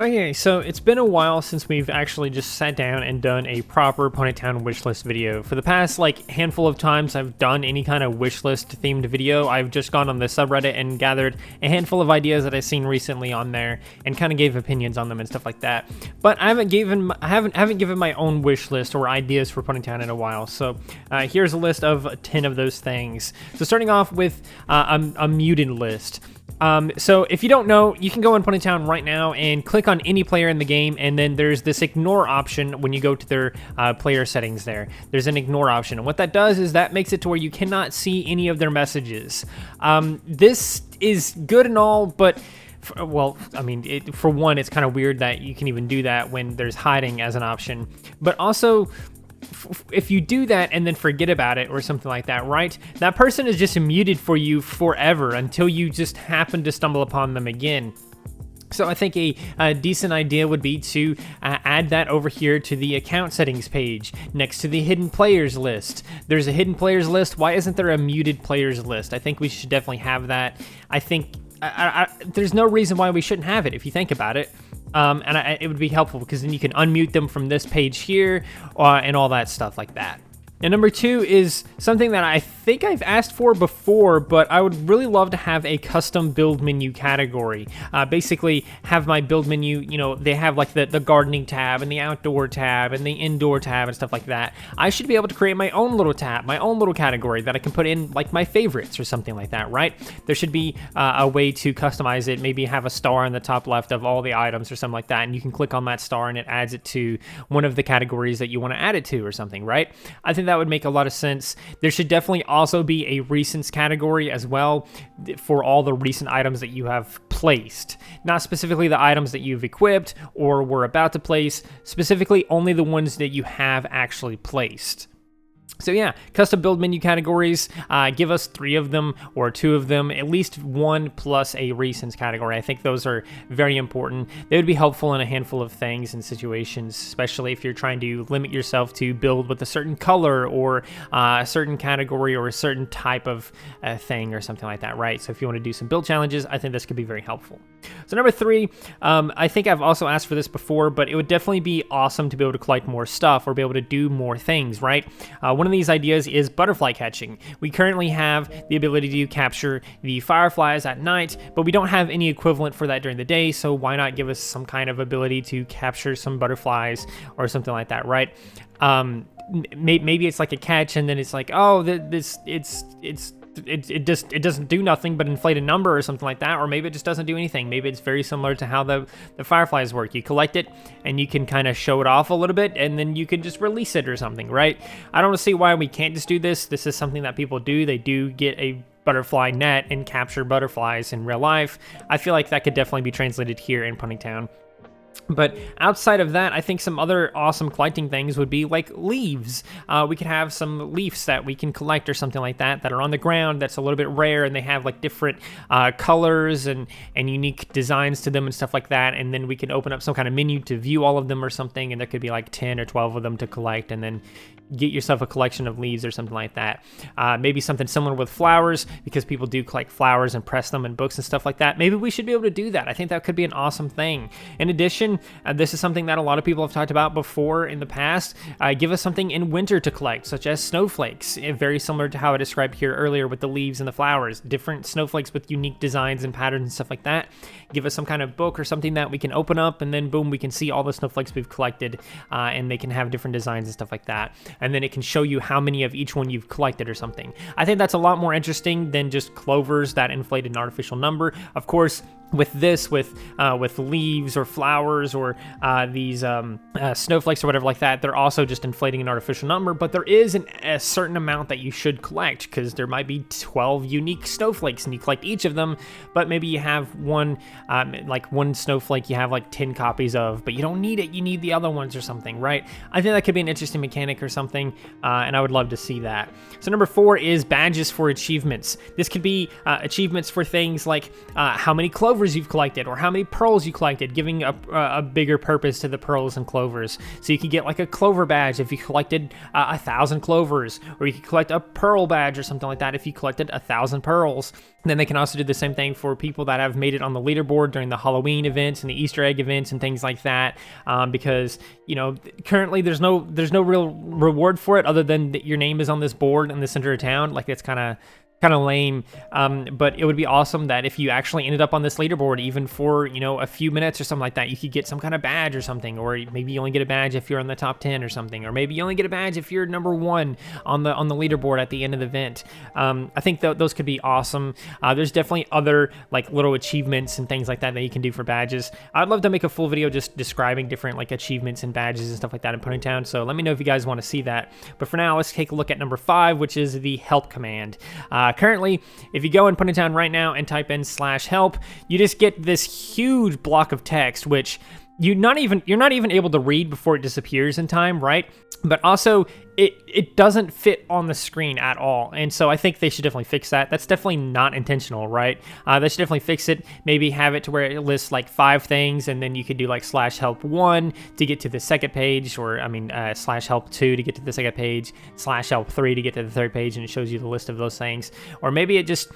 Okay, so it's been a while since we've actually just sat down and done a proper Ponytown wishlist video. For the past handful of times I've done any kind of wishlist themed video, I've just gone on the subreddit and gathered a handful of ideas that I've seen recently on there and kind of gave opinions on them and stuff like that. But I haven't given my own wish list or ideas for Ponytown in a while. So here's a list of 10 of those things. So starting off with a mutant list. So if you don't know, you can go on Ponytown right now and click on any player in the game, and then there's this ignore option when you go to their player settings there. There's an ignore option, and what that does is that makes it to where you cannot see any of their messages. This is good and all, but for one, it's kind of weird that you can even do that when there's hiding as an option, but also if you do that and then forget about it or something like that, right? That person is just muted for you forever until you just happen to stumble upon them again. So I think a decent idea would be to add that over here to the account settings page next to the hidden players list. There's a hidden players list. Why isn't there a muted players list? I think we should definitely have that. I think there's no reason why we shouldn't have it if you think about it. It would be helpful because then you can unmute them from this page here and all that stuff like that. And number 2 is something that I think I've asked for before, but I would really love to have a custom build menu category. Basically, have my build menu, they have the gardening tab and the outdoor tab and the indoor tab and stuff like that. I should be able to create my own little tab, my own little category that I can put in my favorites or something like that, right? There should be a way to customize it, maybe have a star in the top left of all the items or something like that, and you can click on that star and it adds it to one of the categories that you want to add it to or something, right? I think that would make a lot of sense. There should definitely also be a recents category as well for all the recent items that you have placed. Not specifically the items that you've equipped or were about to place, specifically only the ones that you have actually placed. So yeah, custom build menu categories, give us 3 of them or 2 of them, at least 1 plus a recents category. I think those are very important. They would be helpful in a handful of things and situations, especially if you're trying to limit yourself to build with a certain color or a certain category or a certain type of thing or something like that, right? So if you want to do some build challenges, I think this could be very helpful. So number 3, I think I've also asked for this before, but it would definitely be awesome to be able to collect more stuff or be able to do more things, right? One of these ideas is butterfly catching. We currently have the ability to capture the fireflies at night, but we don't have any equivalent for that during the day, so why not give us some kind of ability to capture some butterflies or something like that, right? Maybe it's like a catch and then it's like, oh, it doesn't do nothing but inflate a number or something like that, or maybe it just doesn't do anything. Maybe it's very similar to how the fireflies work. You collect it and you can kind of show it off a little bit and then you can just release it or something, right? I don't see why we can't just do this. This is something that people do. They do get a butterfly net and capture butterflies in real life. I feel like that could definitely be translated here in Ponytown. But outside of that, I think some other awesome collecting things would be like leaves. We could have some leaves that we can collect or something like that are on the ground that's a little bit rare and they have different colors and unique designs to them and stuff like that. And then we can open up some kind of menu to view all of them or something, and there could be 10 or 12 of them to collect, and then get yourself a collection of leaves or something like that. Maybe something similar with flowers, because people do collect flowers and press them in books and stuff like that. Maybe we should be able to do that. I think that could be an awesome thing. In addition, this is something that a lot of people have talked about before in the past. Give us something in winter to collect, such as snowflakes, very similar to how I described here earlier with the leaves and the flowers. Different snowflakes with unique designs and patterns and stuff like that. Give us some kind of book or something that we can open up, and then boom, we can see all the snowflakes we've collected, and they can have different designs and stuff like that. And then it can show you how many of each one you've collected or something. I think that's a lot more interesting than just clovers that inflate an artificial number. Of course, with this, with leaves or flowers or these snowflakes or whatever like that, they're also just inflating an artificial number, but there is a certain amount that you should collect, because there might be 12 unique snowflakes and you collect each of them, but maybe you have one snowflake you have 10 copies of, but you don't need it, you need the other ones or something, right? I think that could be an interesting mechanic or something, and I would love to see that. So number 4 is badges for achievements. This could be achievements for things like how many clovers clovers you've collected or how many pearls you collected, giving a bigger purpose to the pearls and clovers. So you could get like a clover badge if you collected 1,000 clovers, or you could collect a pearl badge or something like that if you collected 1,000 pearls. And then they can also do the same thing for people that have made it on the leaderboard during the Halloween events and the Easter egg events and things like that, because currently there's no real reward for it other than that your name is on this board in the center of town. Like, it's kind of lame, but it would be awesome that if you actually ended up on this leaderboard, even for a few minutes or something like that, you could get some kind of badge or something. Or maybe you only get a badge if you're in the top 10 or something, or maybe you only get a badge if you're number 1 on the leaderboard at the end of the event. I think those could be awesome. There's definitely other like little achievements and things like that you can do for badges. I'd love to make a full video just describing different like achievements and badges and stuff like that in Ponytown, so let me know if you guys want to see that. But for now, let's take a look at number 5, which is the help command. Currently, if you go in Ponytown right now and type in /help, you just get this huge block of text, which you're not even able to read before it disappears in time, right? But also, it doesn't fit on the screen at all, and so I think they should definitely fix that. That's definitely not intentional, right? They should definitely fix it. Maybe have it to where it lists like 5 things, and then you could do like /help1 to get to the second page, or /help2 to get to the second page, /help3 to get to the third page, and it shows you the list of those things. Or maybe it just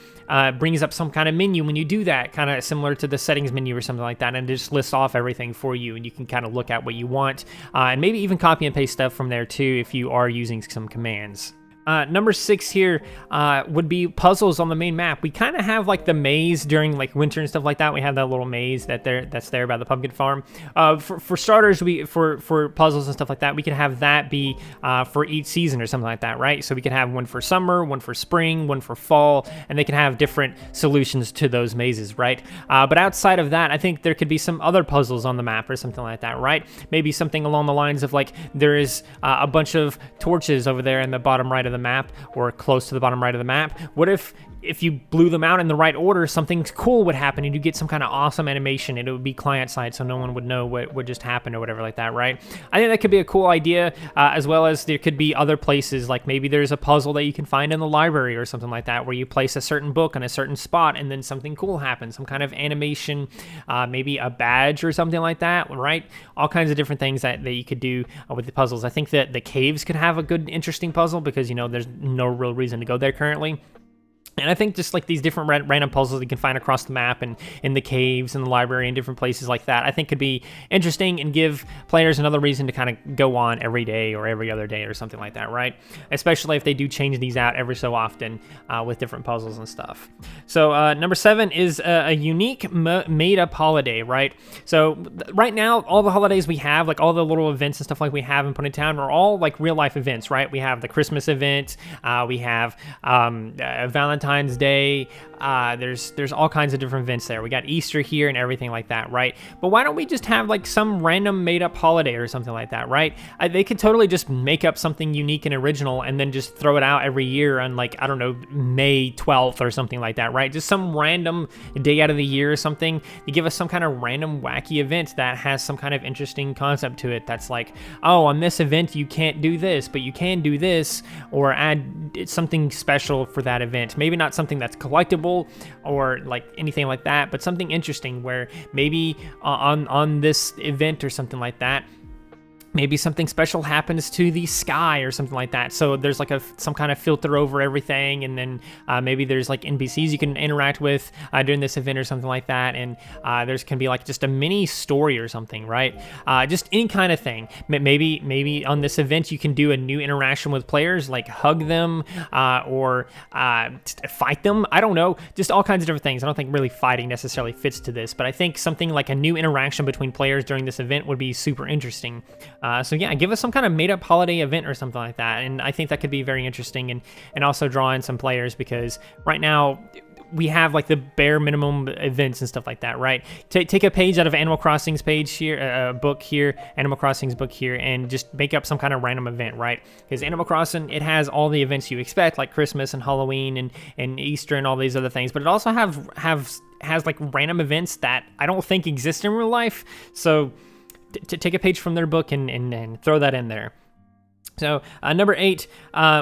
brings up some kind of menu when you do that, kind of similar to the settings menu or something like that, and it just lists off everything for you, and you can kind of look at what you want, and maybe even copy and paste stuff from there too if you are using some commands. Number 6 here would be puzzles on the main map. We kind of have like the maze during like winter and stuff like that. We have that little maze that's there by the pumpkin farm. For starters, for puzzles and stuff like that, we could have that be for each season or something like that, right? So we could have one for summer, one for spring, one for fall, and they can have different solutions to those mazes, right? But outside of that, I think there could be some other puzzles on the map or something like that, right? Maybe something along the lines of like there is a bunch of torches over there in the bottom right of the map, or close to the bottom right of the map. What if you blew them out in the right order, something cool would happen and you get some kind of awesome animation, and it would be client side so no one would know what just happened or whatever like that, right? I think that could be a cool idea, as well as there could be other places, like maybe there's a puzzle that you can find in the library or something like that, where you place a certain book in a certain spot and then something cool happens, some kind of animation, maybe a badge or something like that, right? All kinds of different things that you could do with the puzzles. I think that the caves could have a good, interesting puzzle because, there's no real reason to go there currently. And I think just like these different random puzzles you can find across the map and in the caves and the library and different places like that, I think could be interesting and give players another reason to kind of go on every day or every other day or something like that, right? Especially if they do change these out every so often with different puzzles and stuff. So number 7 is a unique made-up holiday, right? So right now, all the holidays we have, like all the little events and stuff like we have in Ponytown, are all like real-life events, right? We have the Christmas event, we have Valentine's Day, there's all kinds of different events there. We got Easter here and everything like that, right? But why don't we just have like some random made-up holiday or something like that, right? They could totally just make up something unique and original and then just throw it out every year on like, I don't know, May 12th or something like that, right? Just some random day out of the year or something to give us some kind of random wacky event that has some kind of interesting concept to it. That's like, oh, on this event you can't do this, but you can do this, or add something special for that event. Maybe not something that's collectible or like anything like that, but something interesting where maybe on this event or something like that, maybe something special happens to the sky or something like that. So there's like some kind of filter over everything, and then maybe there's like NPCs you can interact with during this event or something like that, and there's can be like just a mini story or something, right? Just any kind of thing. Maybe on this event you can do a new interaction with players, like hug them or fight them. I don't know, just all kinds of different things. I don't think really fighting necessarily fits to this, but I think something like a new interaction between players during this event would be super interesting. So yeah, give us some kind of made-up holiday event or something like that, and I think that could be very interesting and also draw in some players, because right now we have like the bare minimum events and stuff like that, right? Take a page out of Animal Crossing's page here, book here, Animal Crossing's book here, and just make up some kind of random event, right? Because Animal Crossing, it has all the events you expect, like Christmas and Halloween and Easter and all these other things, but it also has like random events that I don't think exist in real life. So to take a page from their book and throw that in there. So number 8,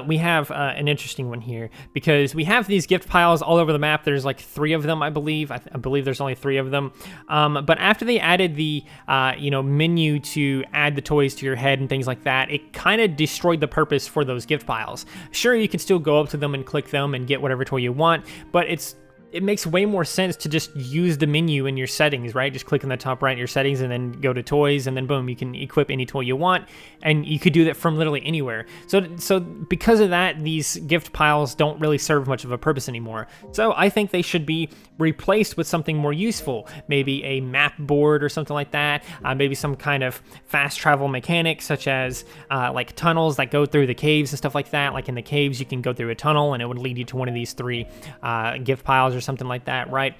we have an interesting one here because we have these gift piles all over the map. There's like 3 of them, I believe. I believe there's only 3 of them. But after they added the menu to add the toys to your head and things like that, it kind of destroyed the purpose for those gift piles. Sure, you can still go up to them and click them and get whatever toy you want, but it makes way more sense to just use the menu in your settings, right? Just click in the top right in your settings and then go to toys, and then boom, you can equip any toy you want, and you could do that from literally anywhere. So because of that, these gift piles don't really serve much of a purpose anymore. So I think they should be replaced with something more useful, maybe a map board or something like that, maybe some kind of fast travel mechanic, such as like tunnels that go through the caves and stuff like that. Like in the caves, you can go through a tunnel and it would lead you to one of these 3 gift piles or something like that, right?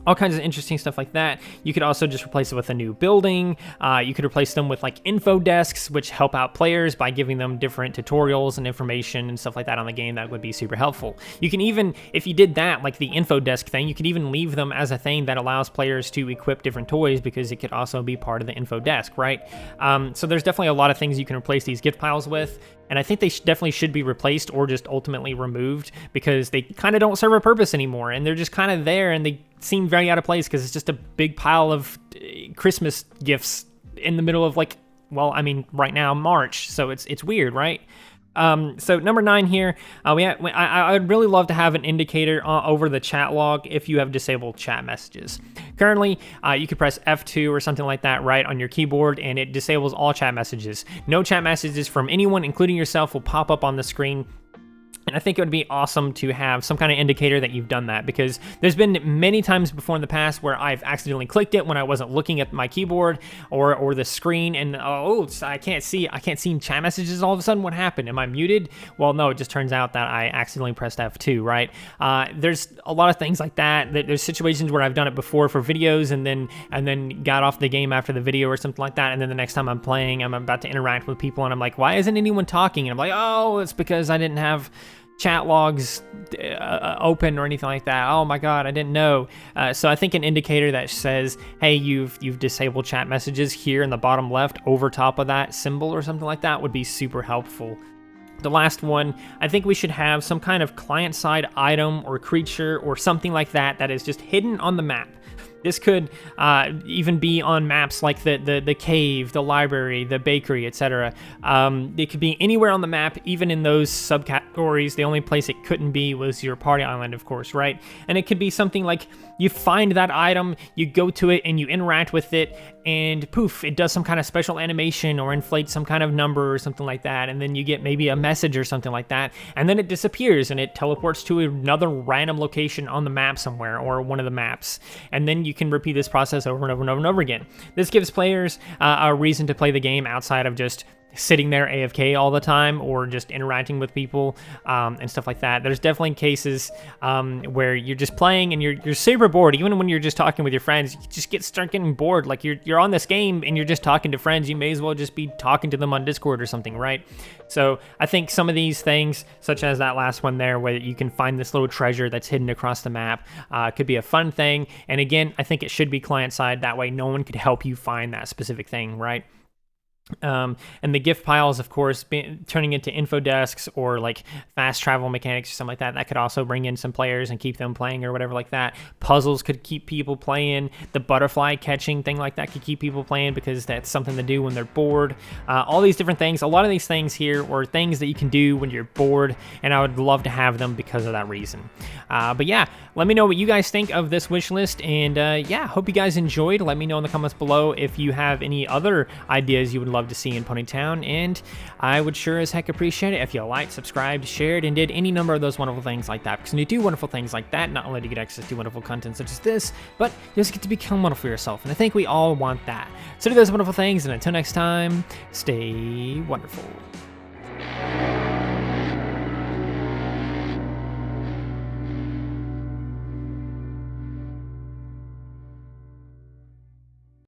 All kinds of interesting stuff like that. You could also just replace it with a new building. You could replace them with like info desks, which help out players by giving them different tutorials and information and stuff like that on the game. That would be super helpful. You can even, if you did that, like the info desk thing, you could even leave them as a thing that allows players to equip different toys, because it could also be part of the info desk, right? So there's definitely a lot of things you can replace these gift piles with. And I think they definitely should be replaced or just ultimately removed, because they kind of don't serve a purpose anymore. And they're just kind of there, and they seem very out of place because it's just a big pile of Christmas gifts in the middle of, like, well, I mean, right now, March. So it's weird, right? So number 9 here, I would really love to have an indicator over the chat log if you have disabled chat messages. Currently, you could press F2 or something like that right on your keyboard, and it disables all chat messages. No chat messages from anyone, including yourself, will pop up on the screen. And I think it would be awesome to have some kind of indicator that you've done that, because there's been many times before in the past where I've accidentally clicked it when I wasn't looking at my keyboard or the screen, and I can't see chat messages all of a sudden. What happened? Am I muted? Well, no, it just turns out that I accidentally pressed F2, right? There's a lot of things like that. There's situations where I've done it before for videos and then got off the game after the video or something like that, and then the next time I'm playing, I'm about to interact with people, and I'm like, why isn't anyone talking? And I'm like, oh, it's because I didn't have chat logs open or anything like that. Oh my god, I didn't know. So I think an indicator that says, hey, you've disabled chat messages here in the bottom left over top of that symbol or something like that would be super helpful. The last one, I think we should have some kind of client-side item or creature or something like that that is just hidden on the map. This could even be on maps like the cave, the library, the bakery, etc. It could be anywhere on the map, even in those subcategories. The only place it couldn't be was your party island, of course, right? And it could be something like you find that item, you go to it, and you interact with it, and poof, it does some kind of special animation or inflates some kind of number or something like that, and then you get maybe a message or something like that, and then it disappears and it teleports to another random location on the map somewhere, or one of the maps, and then you can repeat this process over and over and over and over again. This gives players a reason to play the game outside of just sitting there AFK all the time or just interacting with people and stuff like that. There's definitely cases where you're just playing and you're super bored. Even when you're just talking with your friends, you just start getting bored. Like you're on this game and you're just talking to friends. You may as well just be talking to them on Discord or something, right? So I think some of these things, such as that last one there, where you can find this little treasure that's hidden across the map, could be a fun thing. And again, I think it should be client side. That way no one could help you find that specific thing, right? And the gift piles, of course, turning into info desks or like fast travel mechanics or something like that, that could also bring in some players and keep them playing or whatever like that. Puzzles could keep people playing. The butterfly catching thing like that could keep people playing because that's something to do when they're bored. All these different things, a lot of these things here are things that you can do when you're bored, and I would love to have them because of that reason. But yeah, let me know what you guys think of this wish list, and yeah, hope you guys enjoyed. Let me know in the comments below if you have any other ideas you would love to see in Ponytown, and I would sure as heck appreciate it if you liked, subscribed, shared, and did any number of those wonderful things like that, because when you do wonderful things like that, not only do you get access to wonderful content such as this, but you also get to become wonderful yourself, and I think we all want that. So do those wonderful things, and until next time, stay wonderful.